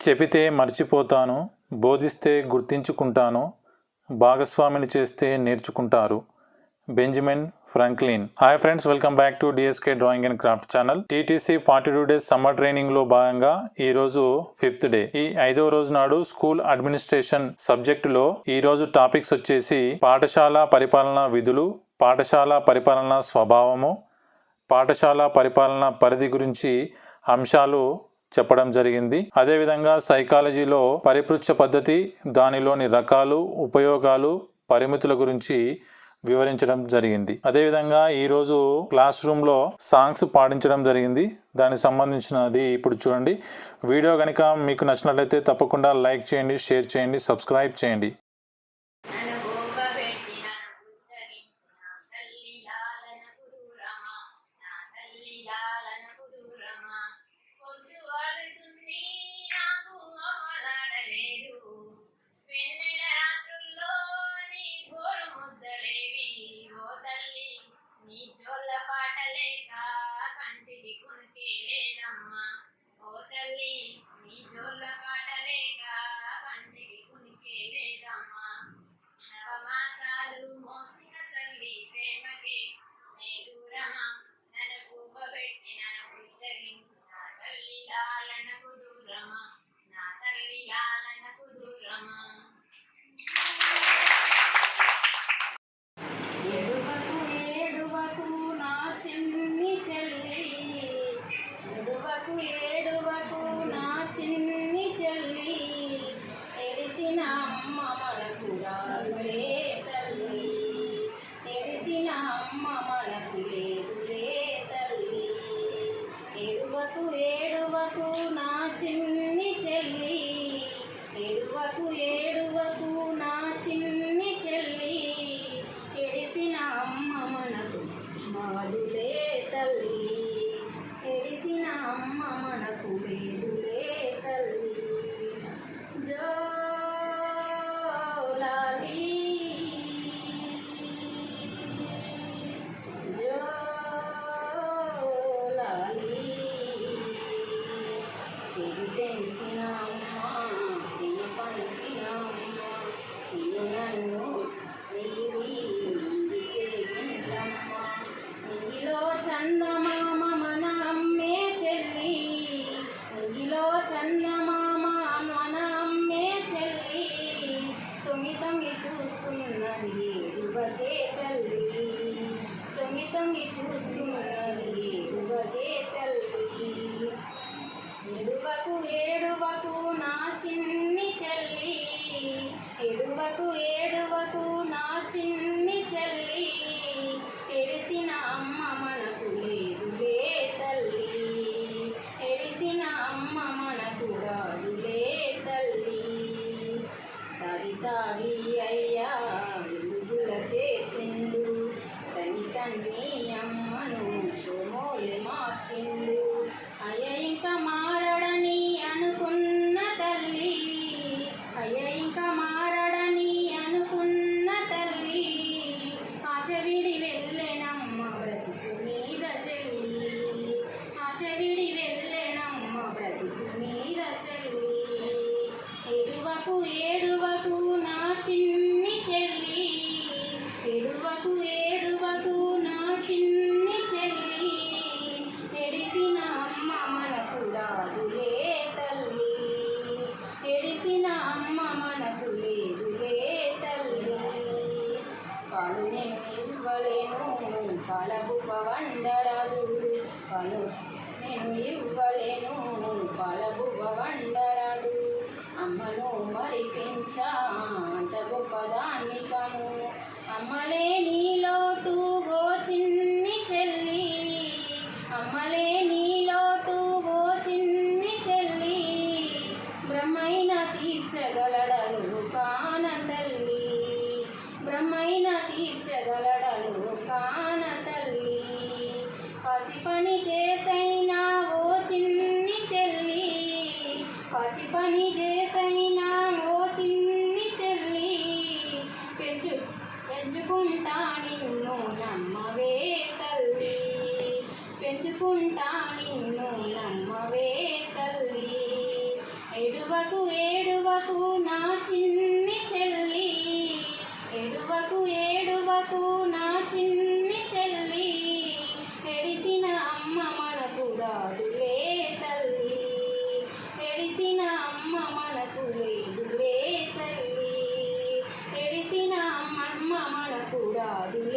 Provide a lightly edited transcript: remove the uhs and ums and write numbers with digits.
చెబితే మర్చిపోతాను, బోధిస్తే గుర్తించుకుంటాను, భాగస్వామిని చేస్తే నేర్చుకుంటారు. Benjamin Franklin. Hi friends, welcome back to DSK drawing and craft channel. TTC 42 days summer training లో భాగంగా ఈ రోజు 5th డే. ఈ 5వ రోజు నాడు స్కూల్ అడ్మినిస్ట్రేషన్ సబ్జెక్టులో ఈ రోజు టాపిక్స్ వచ్చేసి పాఠశాల పరిపాలన విధులు, పాఠశాల పరిపాలన స్వభావము, పాఠశాల పరిపాలన పరిధి గురించి అంశాలు చెప్పడం జరిగింది. అదేవిధంగా సైకాలజీలో పరిపృచ్ఛ పద్ధతి, దానిలోని రకాలు, ఉపయోగాలు, పరిమితుల గురించి వివరించడం జరిగింది. అదేవిధంగా ఈరోజు క్లాస్ రూమ్లో సాంగ్స్ పాడించడం జరిగింది. దానికి సంబంధించినది ఇప్పుడు చూడండి. వీడియో కనుక మీకు నచ్చినట్లయితే తప్పకుండా లైక్ చేయండి, షేర్ చేయండి, సబ్స్క్రైబ్ చేయండి. నేను ఇవ్వలేను పాలబువ్వండరాదు, అమ్మను మరిపించా అంత గొప్పదాన్ని కను, అమ్మలే నీలోటు ఓ చిన్ని చెల్లి, అమ్మలే నీలోటు ఓ చిన్ని చెల్లి, బ్రహ్మైన తీర్చగలడలు కాన తల్లి, బ్రహ్మైన తీర్చగలడలు కాన తల్లి, పసి పని చేసైనా ఓ చిన్ని చెల్లి, పసి పని చేసైనా ఓ చిన్ని చెల్లి, పెంచుకుంటా నిన్ను నమ్మవే తల్లి, పెంచుకుంటా నిన్ను నమ్మవే తల్లి, ఎడు ఎడువకు ఏడువకు నా చిన్ని చెల్లి, ఎడువకు ఏడువకు నా చిన్ని చెల్లి, ఎడిసిన అమ్మ మనకు రాదులే తల్లి, ఎడిసిన అమ్మ మనకు లేదులే తల్లి, ఎడిసిన అమ్మ మనకు రాదులే